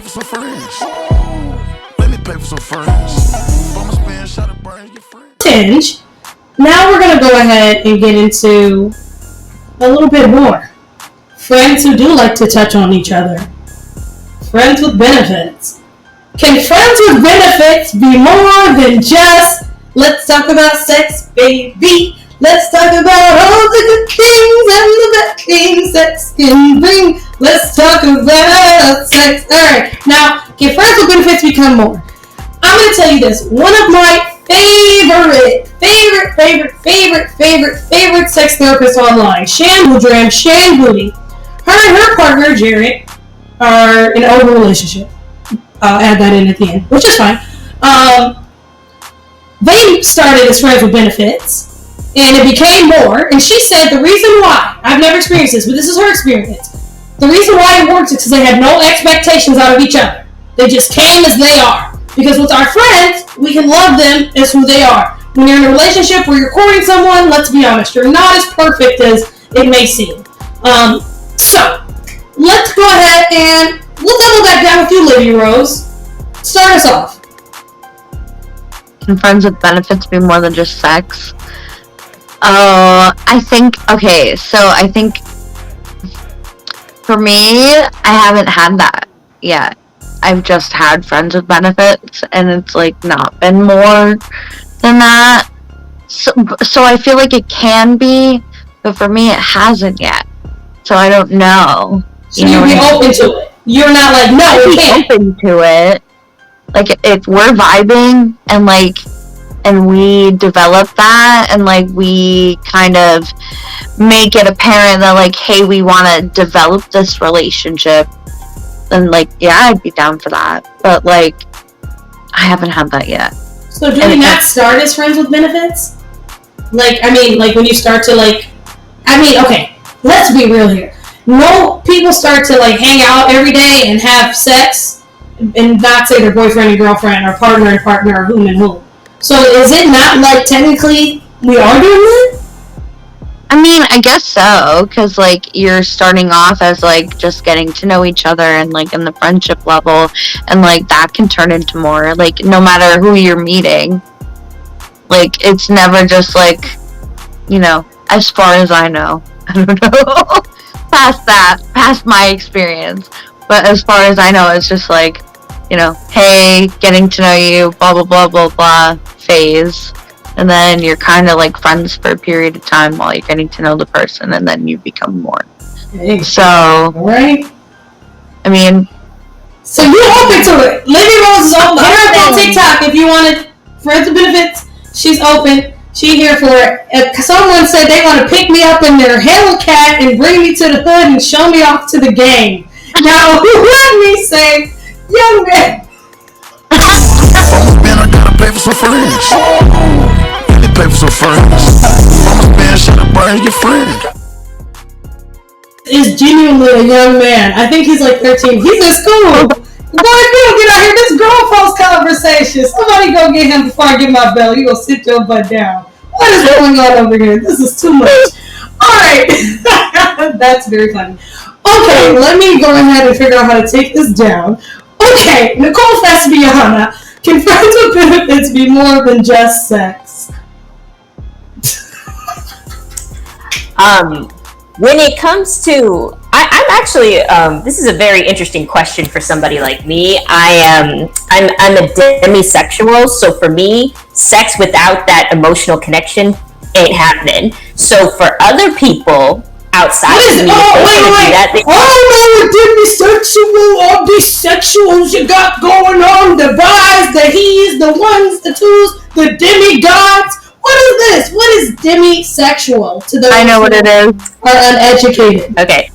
for some friends. Let me pay for some friends. I'ma spend shot of burn your friends. Tinge. Now we're gonna go ahead and get into a little bit more. Friends who do like to touch on each other. Friends with benefits. Can friends with benefits be more than just let's talk about sex, baby? Let's talk about all the good things and the bad things sex can bring. Let's talk about sex. Alright, now, can friends with benefits become more? I'm going to tell you this. One of my favorite sex therapists online, Shan Booty, her and her partner, Jared, are in an open relationship. I'll add that in at the end, which is fine. They started as friends with benefits, and it became more. And she said the reason why, I've never experienced this, but this is her experience. The reason why it works is because they had no expectations out of each other. They just came as they are. Because with our friends, we can love them as who they are. When you're in a relationship where you're courting someone, let's be honest, you're not as perfect as it may seem. So, let's go ahead and we'll double back down with you, Lady Rose. Start us off. Can friends with benefits be more than just sex? I think for me, I haven't had that yet. I've just had friends with benefits, and it's like not been more than that. So I feel like it can be, but for me, it hasn't yet. So I don't know. So you'd be open to it. You're not like, no, we can't. Open to it. Like, if we're vibing and we develop that, and like we kind of make it apparent that like, hey, we want to develop this relationship, then like, yeah, I'd be down for that. But like, I haven't had that yet. So do we not start as friends with benefits? Like, I mean, like when you start to like, okay, let's be real here. No, people start to like hang out every day and have sex and not say their boyfriend and girlfriend or partner and partner or whom and whom. So is it not like technically we are doing that? I mean, I guess so, because like you're starting off as like just getting to know each other and like in the friendship level, and like that can turn into more, like no matter who you're meeting. Like it's never just like, you know, as far as I know. I don't know. Past my experience. But as far as I know, it's just like, you know, hey, getting to know you, blah, blah, blah, blah, blah, phase. And then you're kind of like friends for a period of time while you're getting to know the person, and then you become more. Hey. So, right? I mean, so you're open to it. Lady Rose is open. Hit her up on TikTok if you wanted friends with benefits. She's open. She here for it. If someone said they want to pick me up in their Hellcat and bring me to the hood and show me off to the game. Now, let me say, young man. I'ma spend, I gotta pay for some friends. Let me pay for some friends. I'ma spend, shut up, burn your friend. Is genuinely a young man. I think he's like 13. He's in school. Boy, if you don't get out here, this grown folks conversation. Somebody go get him before I get my bell. You gonna sit your butt down. What is going on over here? This is too much. Alright. That's very funny. Okay, let me go ahead and figure out how to take this down. Okay, Nicole Fabiana. Can friends with benefits be more than just sex? When it comes to, I'm actually, this is a very interesting question for somebody like me. I'm a demisexual, so for me, sex without that emotional connection ain't happening. So for other people outside of me, demisexual, all these sexuals you got going on, the bis, the he's, the ones, the twos, the demigods. What is this? What is demisexual to those I know what it is. Are uneducated? Okay.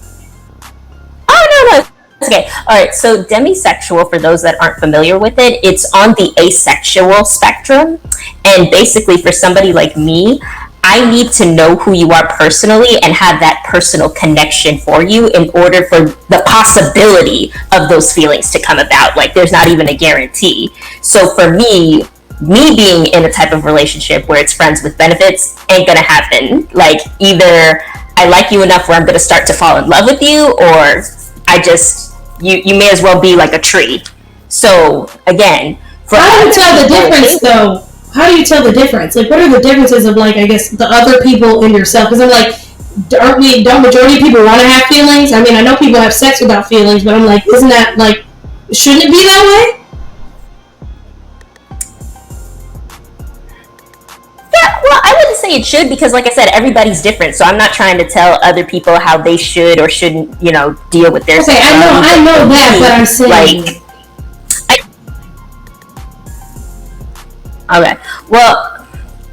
Oh, no. Okay. All right. So demisexual, for those that aren't familiar with it, it's on the asexual spectrum. And basically for somebody like me, I need to know who you are personally and have that personal connection for you in order for the possibility of those feelings to come about. Like there's not even a guarantee. So for me being in a type of relationship where it's friends with benefits ain't gonna happen. Like either I like you enough where I'm gonna start to fall in love with you, or I just you may as well be like a tree. So again, how do you tell the difference though? How do you tell the difference? Like, what are the differences of, like, I guess, the other people and yourself? Because I'm like, don't majority of people want to have feelings? I mean, I know people have sex without feelings, but I'm like, isn't that, like, shouldn't it be that way? Yeah, well, I wouldn't say it should, because like I said, everybody's different. So I'm not trying to tell other people how they should or shouldn't, deal with their Okay, I know that, but I'm saying, like, okay. Well,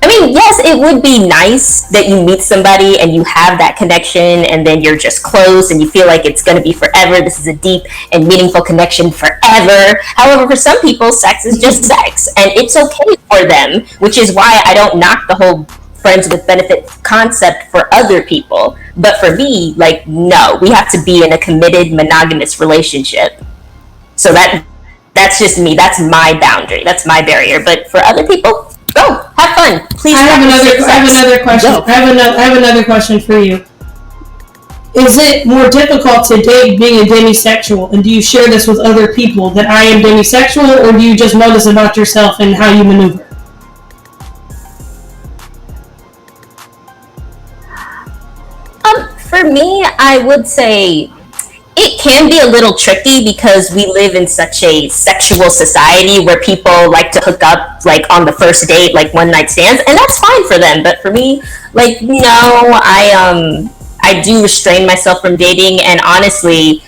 I mean, yes, it would be nice that you meet somebody and you have that connection and then you're just close and you feel like it's going to be forever. This is a deep and meaningful connection forever. However, for some people, sex is just sex and it's okay for them, which is why I don't knock the whole friends with benefits concept for other people. But for me, like, no, we have to be in a committed monogamous relationship. So that's just me. That's my boundary. That's my barrier. But for other people, go have fun. Please. I have another question. Go. I have another question for you. Is it more difficult to date being a demisexual, and do you share this with other people that I am demisexual, or do you just know this about yourself and how you maneuver? For me, I would say it can be a little tricky because we live in such a sexual society where people like to hook up like on the first date, like one night stands, and that's fine for them. But for me, like, no, I do restrain myself from dating, and honestly,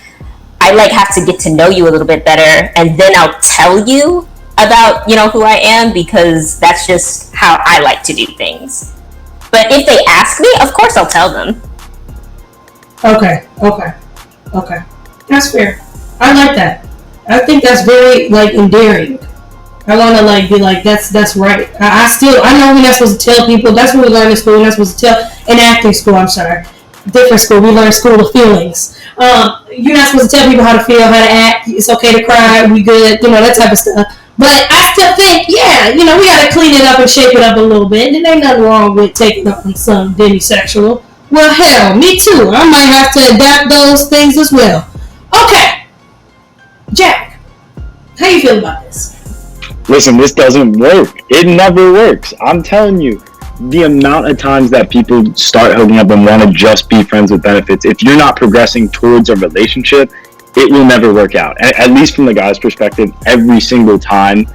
I like have to get to know you a little bit better, and then I'll tell you about who I am, because that's just how I like to do things. But if they ask me, of course I'll tell them. Okay. That's fair. I like that. I think that's very, like, endearing. I want to, like, be like, that's right. I know we're not supposed to tell people. That's what we learn in school. We're not supposed to tell, in acting school, I'm sorry. Different school. We learn school of feelings. You're not supposed to tell people how to feel, how to act. It's okay to cry. We good. That type of stuff. But I still think, yeah, we got to clean it up and shape it up a little bit. And there ain't nothing wrong with taking on some demisexual. Well, hell, me too. I might have to adapt those things as well. Okay. Jack, how you feel about this? Listen, this doesn't work. It never works. I'm telling you, the amount of times that people start hooking up and want to just be friends with benefits, if you're not progressing towards a relationship, it will never work out. At least from the guy's perspective, every single time,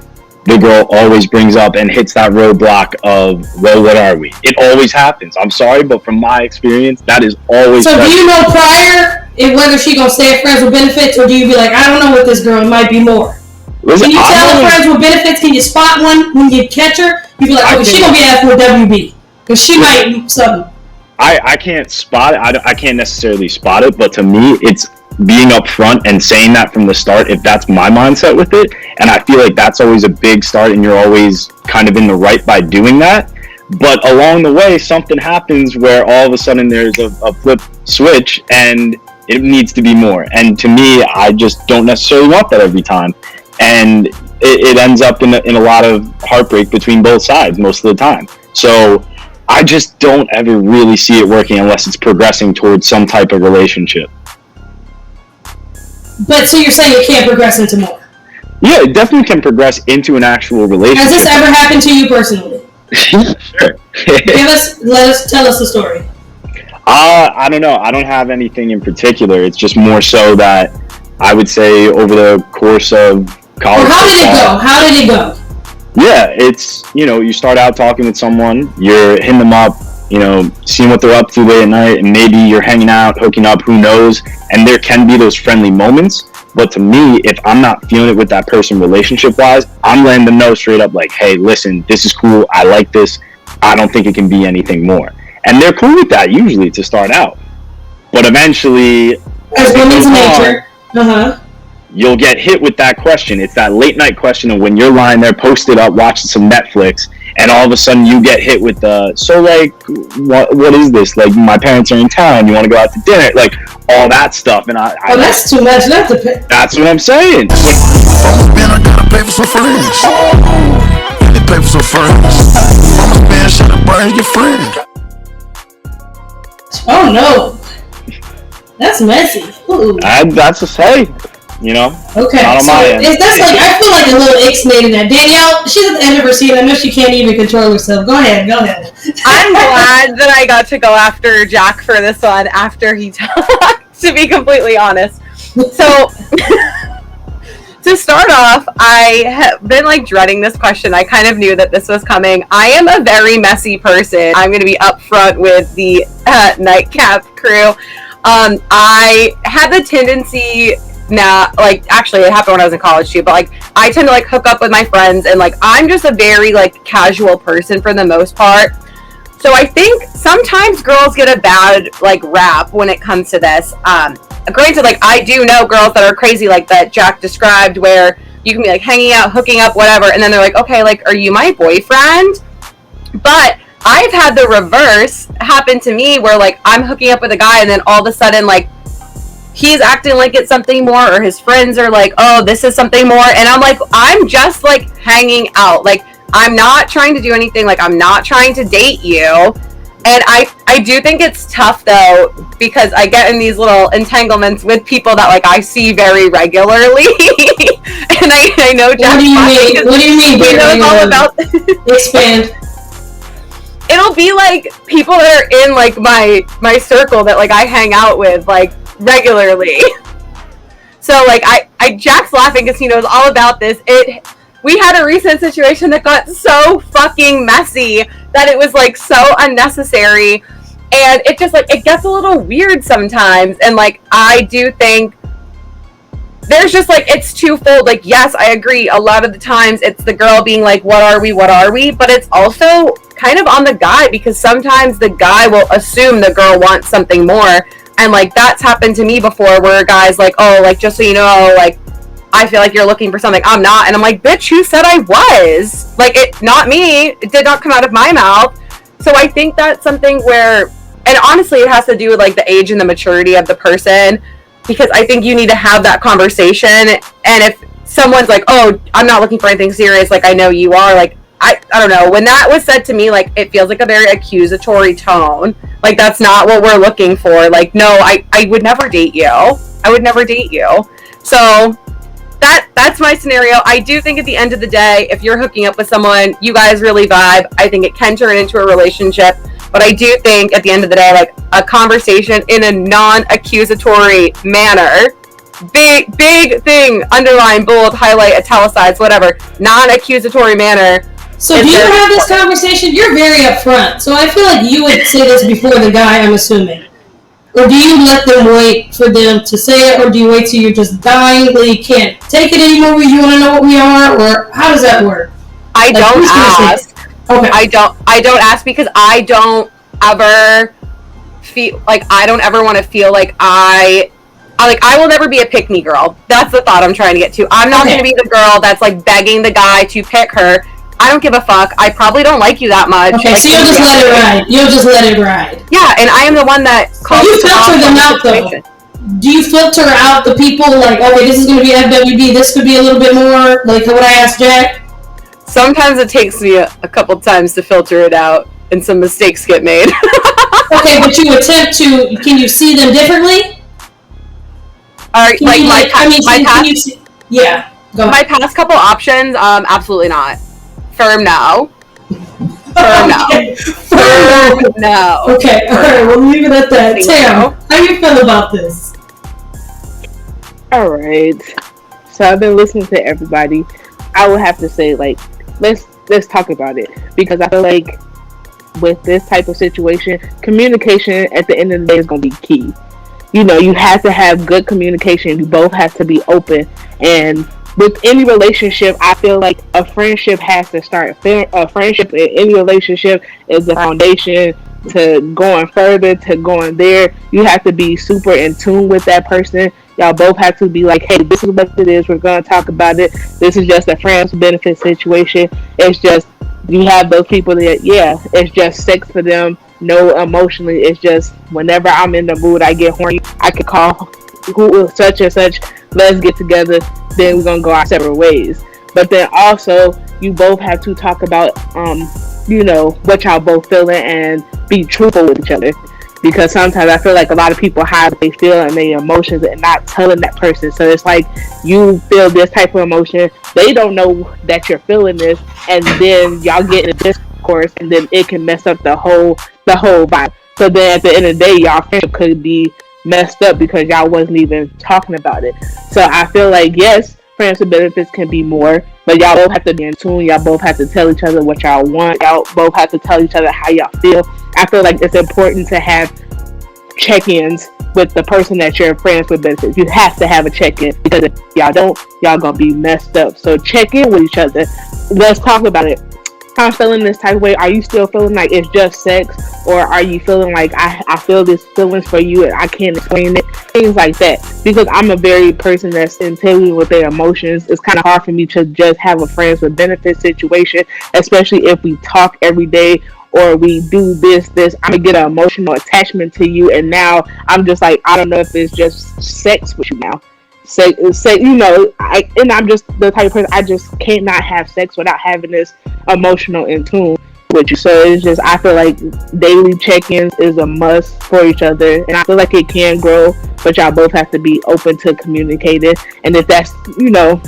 the girl always brings up and hits that roadblock of, well, what are we? It always happens. I'm sorry, but from my experience, that is always. So do you know prior whether she gonna stay at friends with benefits, or do you be like, I don't know what this girl, it might be more? Listen, can you tell the friends with benefits? Can you spot one when you catch her? You be like, she gonna be asked for WB because she might something. I can't spot it. I can't necessarily spot it, but to me, it's being upfront and saying that from the start, if that's my mindset with it. And I feel like that's always a big start, and you're always kind of in the right by doing that. But along the way, something happens where all of a sudden there's a flip switch and it needs to be more. And to me, I just don't necessarily want that every time. And it ends up in a lot of heartbreak between both sides most of the time. So I just don't ever really see it working unless it's progressing towards some type of relationship. But so you're saying it can't progress into more? Yeah, it definitely can progress into an actual relationship. Has this ever happened to you personally? Sure. Tell us the story. I don't know. I don't have anything in particular. It's just more so that I would say over the course of college. Or how did it go? Yeah, it's, you start out talking with someone, you're hitting them up, seeing what they're up to late at night, and maybe you're hanging out, hooking up, who knows, and there can be those friendly moments. But to me, if I'm not feeling it with that person relationship-wise, I'm letting them know straight up, like, hey, listen, this is cool, I like this, I don't think it can be anything more. And they're cool with that, usually, to start out. But eventually, as women's nature, you'll get hit with that question. It's that late night question of when you're lying there posted up watching some Netflix, and all of a sudden you get hit with so like, what is this? Like, my parents are in town, you want to go out to dinner? Like, all that stuff. And that's too much. That's what I'm saying. I gotta pay for some friends. They pay for some friends. Mama spend shit to burn your friend. Oh no. That's messy. Ooh. That's a say. You know? Okay, Not on so my end. that's like, I feel like a little ixnayed in that. Danielle, she's at the end of her scene. I know she can't even control herself. Go ahead. I'm glad that I got to go after Jack for this one after he talked, to be completely honest. So, to start off, I have been like dreading this question. I kind of knew that this was coming. I am a very messy person. I'm going to be upfront with the Nightcap crew. I had the tendency now, like, actually it happened when I was in college too, but like I tend to like hook up with my friends, and like I'm just a very like casual person for the most part. So I think sometimes girls get a bad like rap when it comes to this. Granted, like I do know girls that are crazy like that Jack described, where you can be like hanging out, hooking up, whatever, and then they're like, okay, like, are you my boyfriend? But I've had the reverse happen to me, where like I'm hooking up with a guy, and then all of a sudden like he's acting like it's something more, or his friends are like, oh, this is something more, and I'm like, I'm just like hanging out, like I'm not trying to do anything, like I'm not trying to date you. And I do think it's tough though, because I get in these little entanglements with people that like I see very regularly. And I know Jack. What do you mean? He knows all about expand. It'll be like people that are in like my circle that like I hang out with like regularly. So like I Jack's laughing because he knows all about this. We had a recent situation that got so fucking messy that it was like so unnecessary, and it just like it gets a little weird sometimes. And like I do think there's just like, it's twofold. Like, yes, I agree, a lot of the times it's the girl being like, what are we, but it's also kind of on the guy, because sometimes the guy will assume the girl wants something more. And like that's happened to me before, where a guy's like, oh, like, just so you know, like, I feel like you're looking for something. I'm not. And I'm like, bitch, who said I was? Like, it, not me. It did not come out of my mouth. So I think that's something where, and honestly, it has to do with like the age and the maturity of the person, because I think you need to have that conversation. And if someone's like, oh, I'm not looking for anything serious, like I know you are, like, I don't know. When that was said to me, like, it feels like a very accusatory tone. Like, that's not what we're looking for. Like, no, I would never date you. I would never date you. So that's my scenario. I do think at the end of the day, if you're hooking up with someone, you guys really vibe, I think it can turn into a relationship. But I do think at the end of the day, like, a conversation in a non-accusatory manner, big thing, underline, bold, highlight, italicize, whatever, non-accusatory manner. So do you have this conversation? You're very upfront. So I feel like you would say this before the guy, I'm assuming. Or do you let them wait for them to say it, or do you wait till you're just dying, that you can't take it anymore, you want to know what we are, or how does that work? I don't ask. Okay. I don't ask, because I don't ever feel like, I don't ever want to feel like I will never be a pick-me girl. That's the thought I'm trying to get to. I'm not going to be the girl that's like begging the guy to pick her. I don't give a fuck. I probably don't like you that much. Okay, like, so you'll just let it ride. You'll just let it ride. Yeah, and I am the one that calls. You filter them out, though. Do you filter out the people like, okay, this is going to be FWB, this could be a little bit more, like what I asked Jack? Sometimes it takes me a couple times to filter it out, and some mistakes get made. Okay, but you attempt to, can you see them differently? Alright, like yeah, go ahead. My past couple options, absolutely not. Firm no. Firm no. Firm no. Okay, alright, we'll leave it at that. Tam, how do you feel about this? Alright. So I've been listening to everybody. I would have to say, like, let's talk about it, because I feel like with this type of situation, communication at the end of the day is going to be key. You know, you have to have good communication. You both have to be open. And with any relationship, I feel like a friendship has to start. A friendship in any relationship is the foundation to going further, to going there. You have to be super in tune with that person. Y'all both have to be like, hey, this is what it is. We're going to talk about it. This is just a friends benefit situation. It's just, you have those people that, yeah, it's just sex for them. No, emotionally, it's just whenever I'm in the mood, I get horny. I could call such and such, let's get together, then we're gonna go our separate ways. But then also, you both have to talk about you know, what y'all both feeling, and be truthful with each other. because sometimes I feel like a lot of people hide what they feel and their emotions and not telling that person. So it's like you feel this type of emotion, they don't know that you're feeling this, and then y'all get in a discourse, and then it can mess up the whole vibe. So then at the end of the day, y'all friendship could be messed up because y'all wasn't even talking about it. So I feel like yes, friends with benefits can be more, but y'all both have to be in tune. Y'all both have to tell each other what y'all want. Y'all both have to tell each other how y'all feel. I feel like it's important to have check-ins with the person that you're friends with benefits. You have to have a check-in, because if y'all don't, y'all gonna be messed up. So check in with each other. Let's talk about it. I'm feeling this type of way. Are you still feeling like it's just sex, or are you feeling like I feel this feelings for you and I can't explain it? Things like that. Because I'm a very person that's in tune with their emotions. It's kind of hard for me to just have a friends with benefits situation, especially if we talk every day or we do this. I'm gonna get an emotional attachment to you, and now I'm just like, I don't know if it's just sex with you now. Say, and I'm just the type of person, I just cannot have sex without having this emotional in tune with you. So it's just, I feel like daily check-ins is a must for each other, and I feel like it can grow, but y'all both have to be open to communicating. And if that's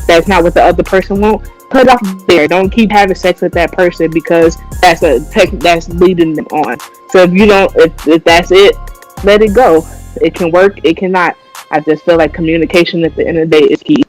that's not what the other person wants, put it off there. Don't keep having sex with that person, because that's leading them on. So if that's it, let it go. It can work, it cannot. I just feel like communication at the end of the day is key.